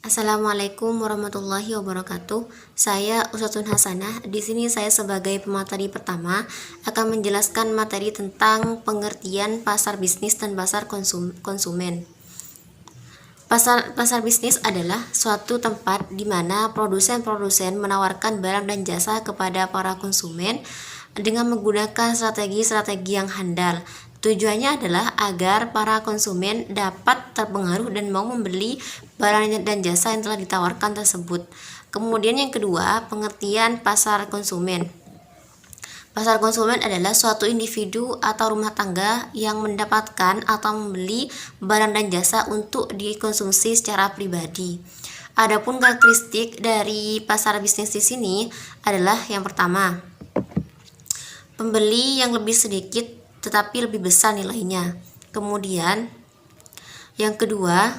Assalamualaikum warahmatullahi wabarakatuh. Saya Usatun Hasanah. Di sini saya sebagai pemateri pertama akan menjelaskan materi tentang pengertian pasar bisnis dan pasar konsumen. Pasar bisnis adalah suatu tempat di mana produsen-produsen menawarkan barang dan jasa kepada para konsumen dengan menggunakan strategi-strategi yang handal. Tujuannya adalah agar para konsumen dapat terpengaruh dan mau membeli barang dan jasa yang telah ditawarkan tersebut. Kemudian yang kedua, pengertian pasar konsumen. Pasar konsumen adalah suatu individu atau rumah tangga yang mendapatkan atau membeli barang dan jasa untuk dikonsumsi secara pribadi. Adapun karakteristik dari pasar bisnis di sini adalah yang pertama, pembeli yang lebih sedikit tetapi lebih besar nilainya. Kemudian yang kedua,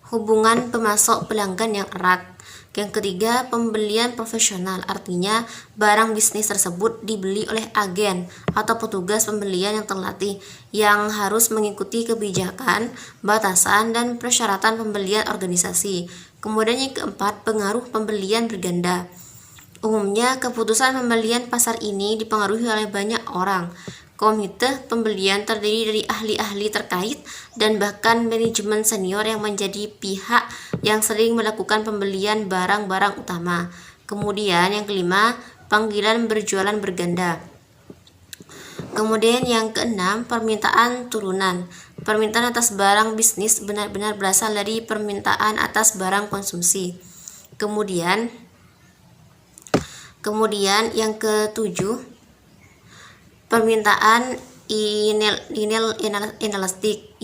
hubungan pemasok pelanggan yang erat. Yang ketiga, pembelian profesional, artinya barang bisnis tersebut dibeli oleh agen atau petugas pembelian yang terlatih yang harus mengikuti kebijakan, batasan, dan persyaratan pembelian organisasi. Kemudian yang keempat, pengaruh pembelian berganda. Umumnya, keputusan pembelian pasar ini dipengaruhi oleh banyak orang. Komite pembelian terdiri dari ahli-ahli terkait dan bahkan manajemen senior yang menjadi pihak yang sering melakukan pembelian barang-barang utama. Kemudian yang kelima, panggilan berjualan berganda. Kemudian yang keenam, permintaan turunan. Permintaan atas barang bisnis benar-benar berasal dari permintaan atas barang konsumsi. Kemudian yang ketujuh, permintaan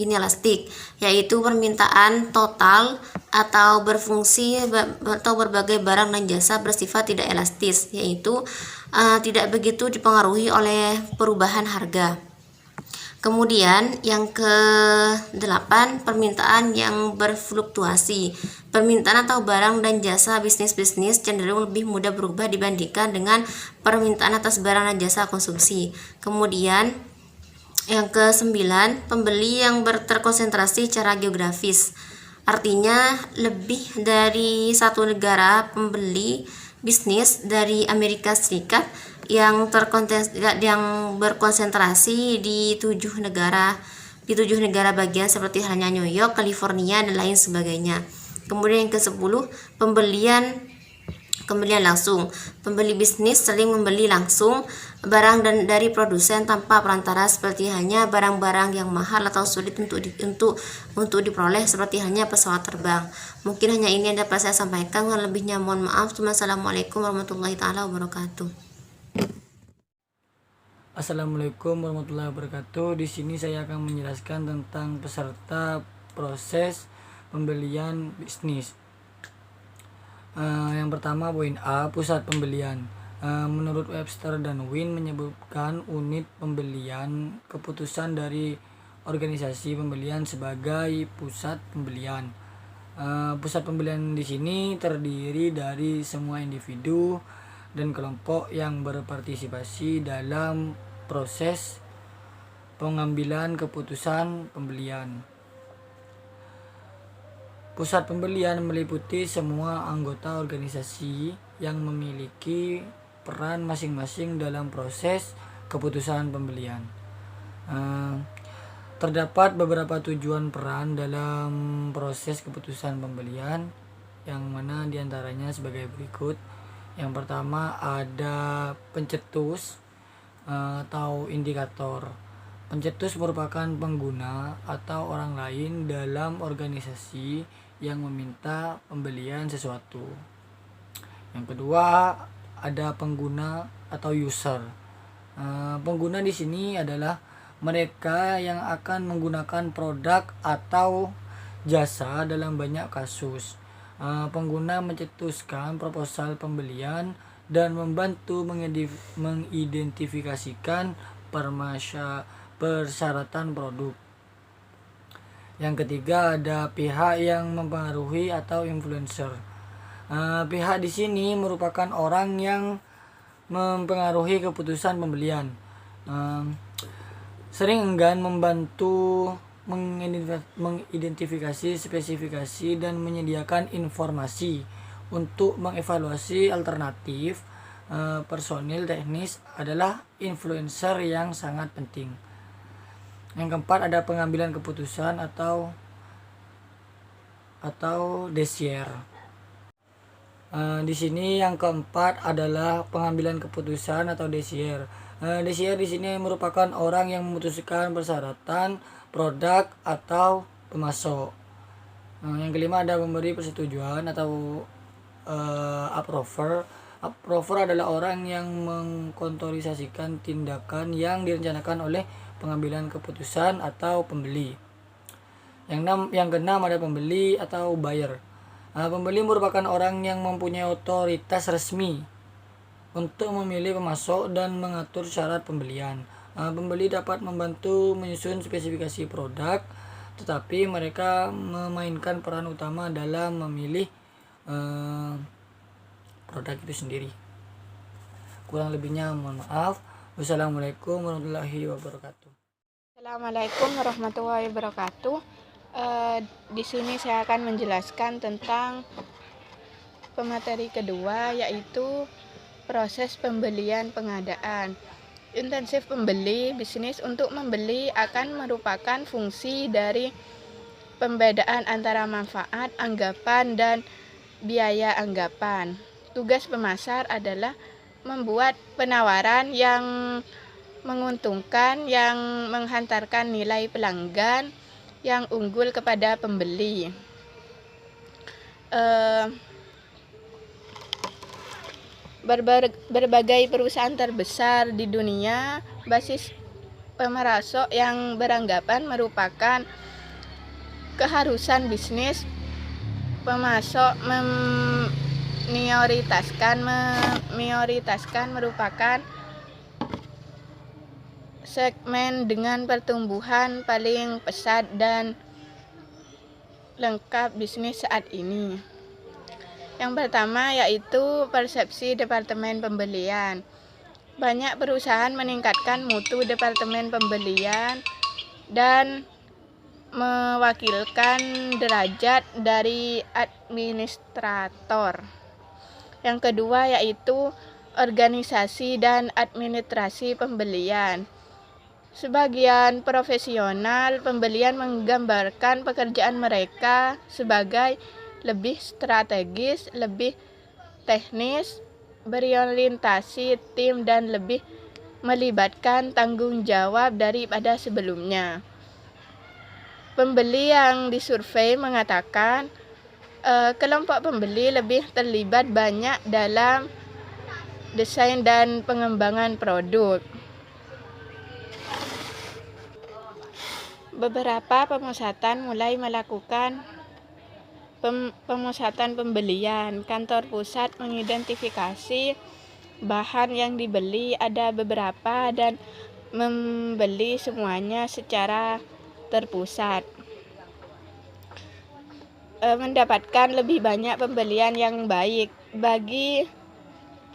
inelastik, yaitu permintaan total atau berfungsi atau berbagai barang dan jasa bersifat tidak elastis, yaitu tidak begitu dipengaruhi oleh perubahan harga. Kemudian yang ke-8, permintaan yang berfluktuasi. Permintaan atau barang dan jasa bisnis cenderung lebih mudah berubah dibandingkan dengan permintaan atas barang dan jasa konsumsi. Kemudian yang ke-9, pembeli yang terkonsentrasi secara geografis. Artinya lebih dari satu negara pembeli bisnis dari Amerika Serikat yang berkonsentrasi di 7 negara bagian seperti halnya New York, California, dan lain sebagainya. Kemudian yang ke-10, pembelian langsung. Pembeli bisnis sering membeli langsung barang dari produsen tanpa perantara, seperti hanya barang-barang yang mahal atau sulit untuk diperoleh, seperti hanya pesawat terbang. Mungkin hanya ini yang dapat saya sampaikan, lebihnya mohon maaf. Wassalamualaikum warahmatullahi wabarakatuh. Assalamualaikum warahmatullahi wabarakatuh. Di sini saya akan menjelaskan tentang peserta proses pembelian bisnis. Yang pertama, poin A, pusat pembelian. Menurut Webster dan Win menyebutkan unit pembelian keputusan dari organisasi pembelian sebagai pusat pembelian. Pusat pembelian di sini terdiri dari semua individu dan kelompok yang berpartisipasi dalam proses pengambilan keputusan pembelian. Pusat pembelian meliputi semua anggota organisasi yang memiliki peran masing-masing dalam proses keputusan pembelian. Terdapat beberapa tujuan peran dalam proses keputusan pembelian, yang mana diantaranya sebagai berikut. Yang pertama, ada pencetus atau indikator. Pencetus merupakan pengguna atau orang lain dalam organisasi yang meminta pembelian sesuatu. Yang kedua, ada pengguna atau user. Pengguna di sini adalah mereka yang akan menggunakan produk atau jasa dalam banyak kasus. Pengguna mencetuskan proposal pembelian dan membantu mengidentifikasikan persyaratan produk. Yang ketiga, ada pihak yang mempengaruhi atau influencer. Pihak di sini merupakan orang yang mempengaruhi keputusan pembelian. Sering enggan membantu mengidentifikasi spesifikasi dan menyediakan informasi untuk mengevaluasi alternatif. Personil teknis adalah influencer yang sangat penting. Yang keempat ada pengambilan keputusan atau decision. Di sini yang keempat adalah pengambilan keputusan atau decision. Decision di sini merupakan orang yang memutuskan persyaratan produk atau pemasok. Yang kelima ada memberi persetujuan atau approver. Approver adalah orang yang mengkontorisasikan tindakan yang direncanakan oleh pengambilan keputusan atau pembeli. Yang keenam ada pembeli atau buyer. Pembeli merupakan orang yang mempunyai otoritas resmi untuk memilih pemasok dan mengatur syarat pembelian. Pembeli dapat membantu menyusun spesifikasi produk, tetapi mereka memainkan peran utama dalam memilih produk itu sendiri. Kurang lebihnya mohon maaf. Wassalamualaikum warahmatullahi wabarakatuh. Assalamualaikum warahmatullahi wabarakatuh. Di sini saya akan menjelaskan tentang pemateri kedua, yaitu proses pembelian pengadaan. Intensif pembeli bisnis untuk membeli akan merupakan fungsi dari pembedaan antara manfaat anggapan dan biaya anggapan. Tugas pemasar adalah membuat penawaran yang menguntungkan, yang menghantarkan nilai pelanggan yang unggul kepada pembeli. Berbagai perusahaan terbesar di dunia basis pemasok yang beranggapan merupakan keharusan bisnis. Pemasok memprioritaskan merupakan segmen dengan pertumbuhan paling pesat dan lengkap bisnis saat ini. Yang pertama yaitu persepsi departemen pembelian. Banyak perusahaan meningkatkan mutu departemen pembelian dan mewakilkan derajat dari administrator. Yang kedua yaitu organisasi dan administrasi pembelian. Sebagian profesional pembelian menggambarkan pekerjaan mereka sebagai lebih strategis, lebih teknis, berorientasi tim, dan lebih melibatkan tanggung jawab daripada sebelumnya. Pembeli yang disurvei mengatakan kelompok pembeli lebih terlibat banyak dalam desain dan pengembangan produk. Beberapa pemusatan mulai melakukan pemusatan pembelian. Kantor pusat mengidentifikasi bahan yang dibeli ada beberapa dan membeli semuanya secara terpusat. Mendapatkan lebih banyak pembelian yang baik. Bagi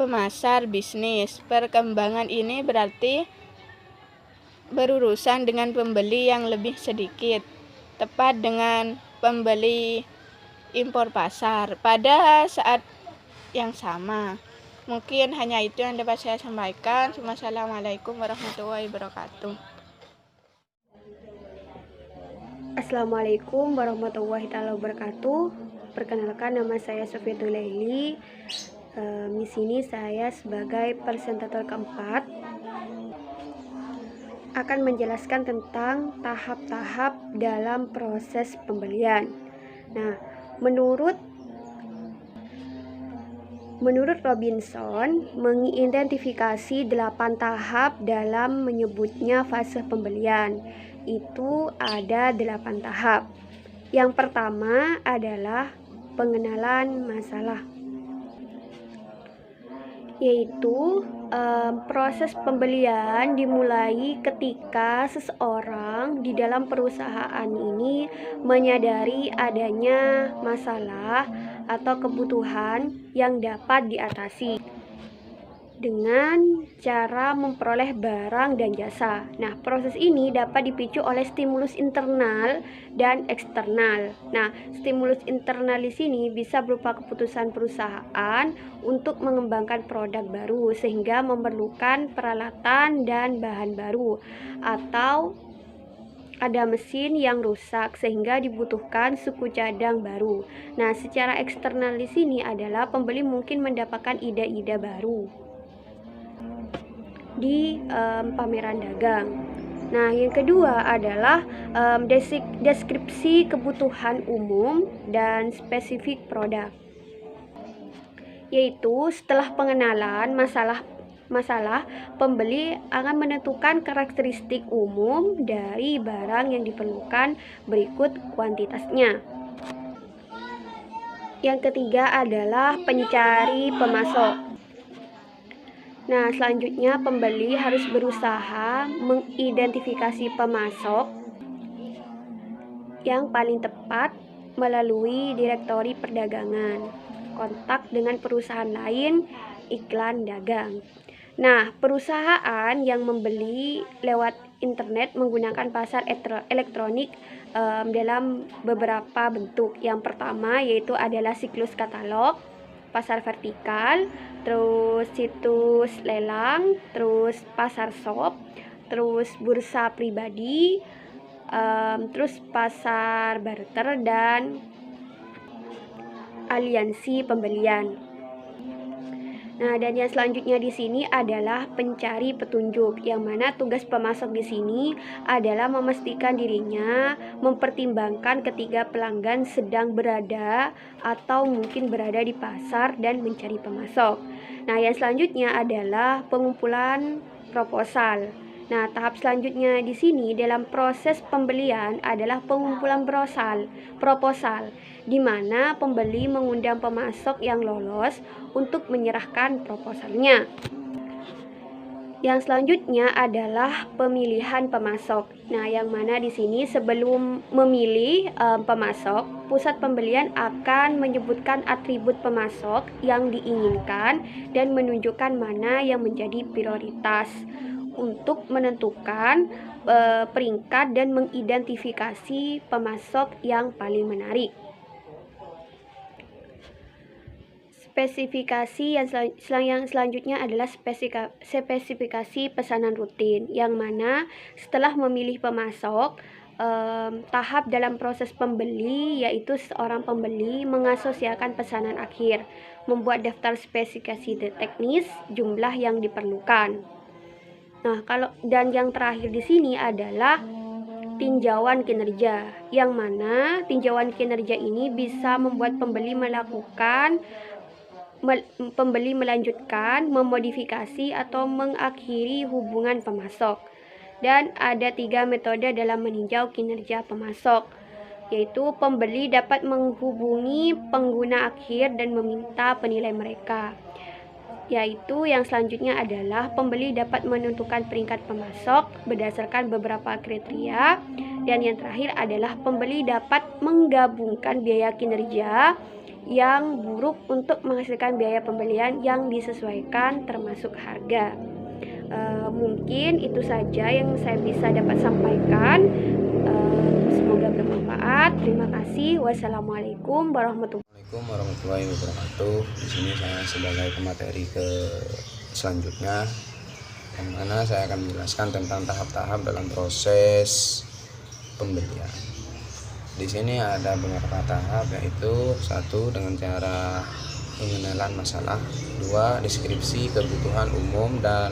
pemasar bisnis, perkembangan ini berarti berurusan dengan pembeli yang lebih sedikit, tepat dengan pembeli impor pasar pada saat yang sama. Mungkin hanya itu yang dapat saya sampaikan. Wassalamualaikum warahmatullahi wabarakatuh. Assalamualaikum warahmatullahi wabarakatuh. Perkenalkan, nama saya Sofiatul Laili. Di sini saya sebagai presentator keempat akan menjelaskan tentang tahap-tahap dalam proses pembelian. Nah, menurut Robinson, mengidentifikasi 8 tahap dalam menyebutnya fase pembelian. Itu ada 8 tahap. Yang pertama adalah pengenalan masalah, yaitu proses pembelian dimulai ketika seseorang di dalam perusahaan ini menyadari adanya masalah atau kebutuhan yang dapat diatasi. dengan cara memperoleh barang dan jasa. Nah, proses ini dapat dipicu oleh stimulus internal dan eksternal. Nah, stimulus internal di sini bisa berupa keputusan perusahaan untuk mengembangkan produk baru sehingga memerlukan peralatan dan bahan baru, atau ada mesin yang rusak sehingga dibutuhkan suku cadang baru. Nah, secara eksternal di sini adalah pembeli mungkin mendapatkan ide-ide baru di pameran dagang. Nah, yang kedua adalah deskripsi kebutuhan umum dan spesifik produk, yaitu setelah pengenalan masalah, pembeli akan menentukan karakteristik umum dari barang yang diperlukan, berikut kuantitasnya. Yang ketiga adalah pencari pemasok. Nah, selanjutnya pembeli harus berusaha mengidentifikasi pemasok yang paling tepat melalui direktori perdagangan, kontak dengan perusahaan lain, iklan dagang. Nah, perusahaan yang membeli lewat internet menggunakan pasar elektronik dalam beberapa bentuk. Yang pertama yaitu adalah siklus katalog, pasar vertikal, terus situs lelang, terus pasar shop, terus bursa pribadi, terus pasar barter dan aliansi pembelian. Nah, dan yang selanjutnya di sini adalah pencari petunjuk, yang mana tugas pemasok di sini adalah memastikan dirinya mempertimbangkan ketiga pelanggan sedang berada atau mungkin berada di pasar dan mencari pemasok. Nah, yang selanjutnya adalah pengumpulan proposal. Nah, tahap selanjutnya di sini dalam proses pembelian adalah pengumpulan proposal, di mana pembeli mengundang pemasok yang lolos untuk menyerahkan proposalnya. Yang selanjutnya adalah pemilihan pemasok. Nah, yang mana di sini sebelum memilih pemasok, pusat pembelian akan menyebutkan atribut pemasok yang diinginkan dan menunjukkan mana yang menjadi prioritas untuk menentukan peringkat dan mengidentifikasi pemasok yang paling menarik. Spesifikasi yang selanjutnya adalah spesifikasi pesanan rutin, yang mana setelah memilih pemasok, tahap dalam proses pembeli yaitu seorang pembeli mengasosiasikan pesanan akhir, membuat daftar spesifikasi teknis, jumlah yang diperlukan. Nah, dan yang terakhir di sini adalah tinjauan kinerja, yang mana tinjauan kinerja ini bisa membuat pembeli melanjutkan, memodifikasi atau mengakhiri hubungan pemasok. Dan ada 3 metode dalam meninjau kinerja pemasok, yaitu pembeli dapat menghubungi pengguna akhir dan meminta penilai mereka. Yaitu yang selanjutnya adalah pembeli dapat menentukan peringkat pemasok berdasarkan beberapa kriteria. Dan yang terakhir adalah pembeli dapat menggabungkan biaya kinerja yang buruk untuk menghasilkan biaya pembelian yang disesuaikan termasuk harga. Mungkin itu saja yang saya bisa dapat sampaikan. Semoga bermanfaat. Terima kasih. Wassalamualaikum warahmatullahi wabarakatuh. Di sini saya sebagai pemateri selanjutnya, yang mana saya akan menjelaskan tentang tahap-tahap dalam proses pembelian. Di sini ada beberapa tahap, yaitu 1. Dengan cara pengenalan masalah, 2. Deskripsi kebutuhan umum dan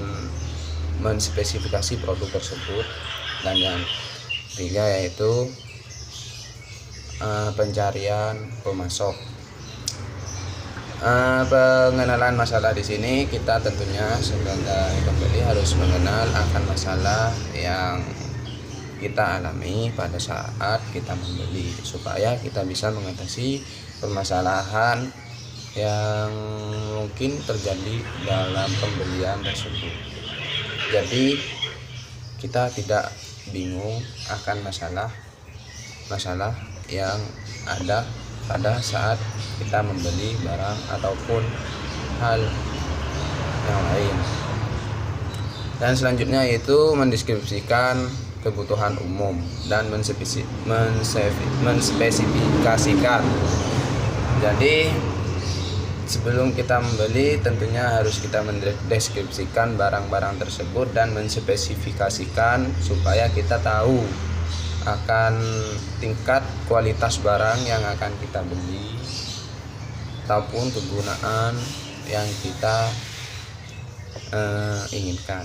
menspesifikasi produk tersebut, dan yang 3 yaitu pencarian pemasok. Pengenalan masalah di sini kita tentunya sebagai pembeli harus mengenal akan masalah yang kita alami pada saat kita membeli, supaya kita bisa mengatasi permasalahan yang mungkin terjadi dalam pembelian tersebut. Jadi kita tidak bingung akan masalah yang ada pada saat kita membeli barang ataupun hal yang lain. Dan selanjutnya yaitu mendeskripsikan kebutuhan umum dan menspesifikasikan. Jadi sebelum kita membeli tentunya harus kita mendeskripsikan barang-barang tersebut dan menspesifikasikan supaya kita tahu akan tingkat kualitas barang yang akan kita beli ataupun kegunaan yang kita inginkan.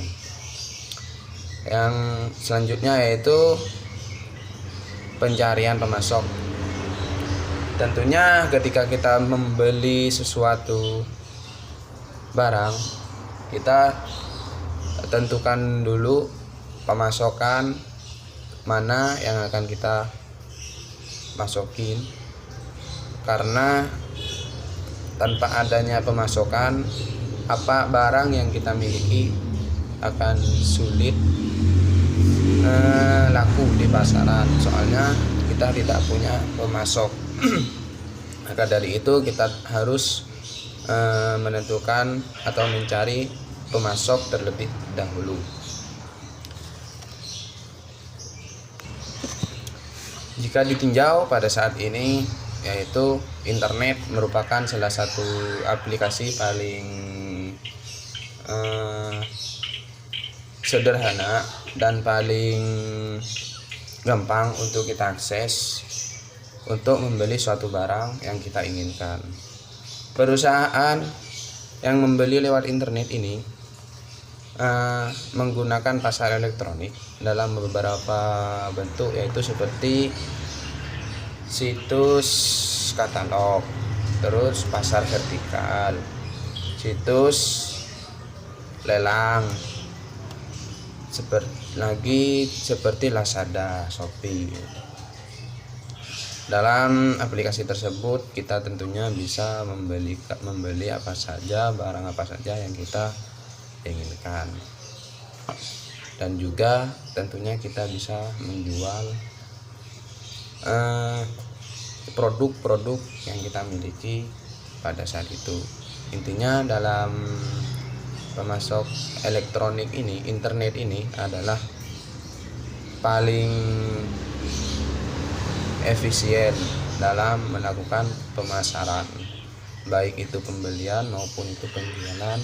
Yang selanjutnya yaitu pencarian pemasok. Tentunya ketika kita membeli sesuatu barang, kita tentukan dulu pemasokan mana yang akan kita masukin, karena tanpa adanya pemasokan apa barang yang kita miliki akan sulit laku di pasaran, soalnya kita tidak punya pemasok. Maka dari itu kita harus menentukan atau mencari pemasok terlebih dahulu. Jika ditinjau pada saat ini, yaitu internet merupakan salah satu aplikasi paling sederhana dan paling gampang untuk kita akses untuk membeli suatu barang yang kita inginkan. Perusahaan yang membeli lewat internet ini menggunakan pasar elektronik dalam beberapa bentuk, yaitu seperti situs katalog, terus pasar vertikal, situs lelang, seperti Lazada, Shopee. Dalam aplikasi tersebut kita tentunya bisa membeli apa saja, barang apa saja yang kita inginkan, dan juga tentunya kita bisa menjual produk-produk yang kita miliki pada saat itu. Intinya dalam pemasok elektronik ini, internet ini adalah paling efisien dalam melakukan pemasaran, baik itu pembelian maupun itu penjualan.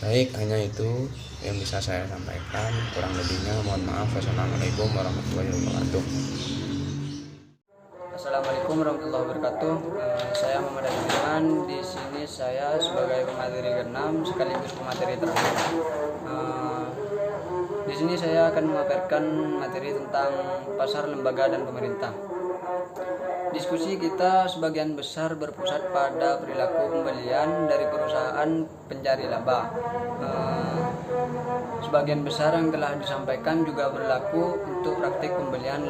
Baik, hanya itu yang bisa saya sampaikan, kurang lebihnya mohon maaf. Wassalamualaikum warahmatullahi wabarakatuh. Assalamualaikum warahmatullahi wabarakatuh. Saya Muhammad Azman. Di sini saya sebagai pemateri ke-6 sekaligus pemateri terakhir. Di sini saya akan memaparkan materi tentang pasar, lembaga, dan pemerintah. Diskusi kita sebagian besar berpusat pada perilaku pembelian dari perusahaan pencari laba. Sebagian besar yang telah disampaikan juga berlaku untuk praktik pembelian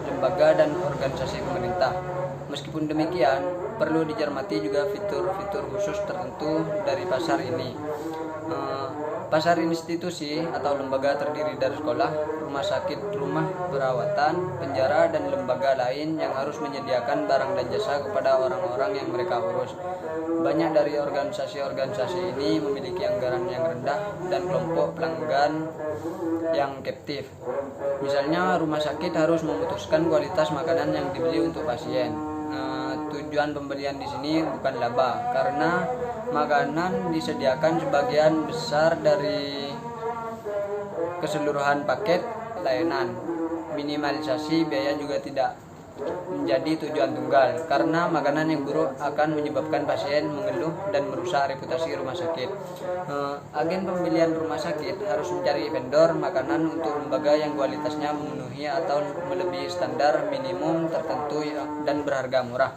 lembaga dan organisasi pemerintah. Meskipun demikian, perlu dicermati juga fitur-fitur khusus tertentu dari pasar ini. Pasar institusi atau lembaga terdiri dari sekolah, rumah sakit, rumah perawatan, penjara, dan lembaga lain yang harus menyediakan barang dan jasa kepada orang-orang yang mereka urus. Banyak dari organisasi-organisasi ini memiliki anggaran yang rendah dan kelompok pelanggan yang captive. Misalnya, rumah sakit harus memutuskan kualitas makanan yang dibeli untuk pasien. Tujuan pembelian di sini bukan laba, karena makanan disediakan sebagian besar dari keseluruhan paket layanan. Minimalisasi biaya juga tidak menjadi tujuan tunggal, karena makanan yang buruk akan menyebabkan pasien mengeluh dan merusak reputasi rumah sakit. Agen pembelian rumah sakit harus mencari vendor makanan untuk lembaga yang kualitasnya memenuhi atau melebihi standar minimum tertentu dan berharga murah.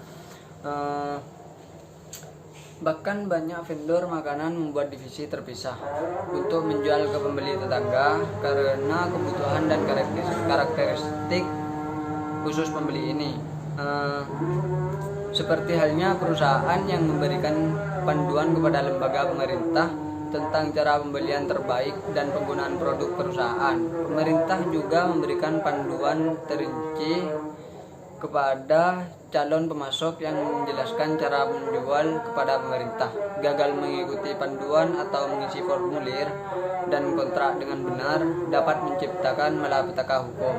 Bahkan banyak vendor makanan membuat divisi terpisah untuk menjual ke pembeli tetangga karena kebutuhan dan karakteristik khusus pembeli ini. Seperti halnya perusahaan yang memberikan panduan kepada lembaga pemerintah tentang cara pembelian terbaik dan penggunaan produk perusahaan. Pemerintah juga memberikan panduan terinci kepada calon pemasok yang menjelaskan cara menjual kepada pemerintah, gagal mengikuti panduan atau mengisi formulir dan kontrak dengan benar dapat menciptakan malapetaka hukum.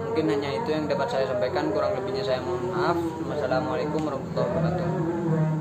Mungkin hanya itu yang dapat saya sampaikan, kurang lebihnya saya mohon maaf. Wassalamualaikum warahmatullahi wabarakatuh.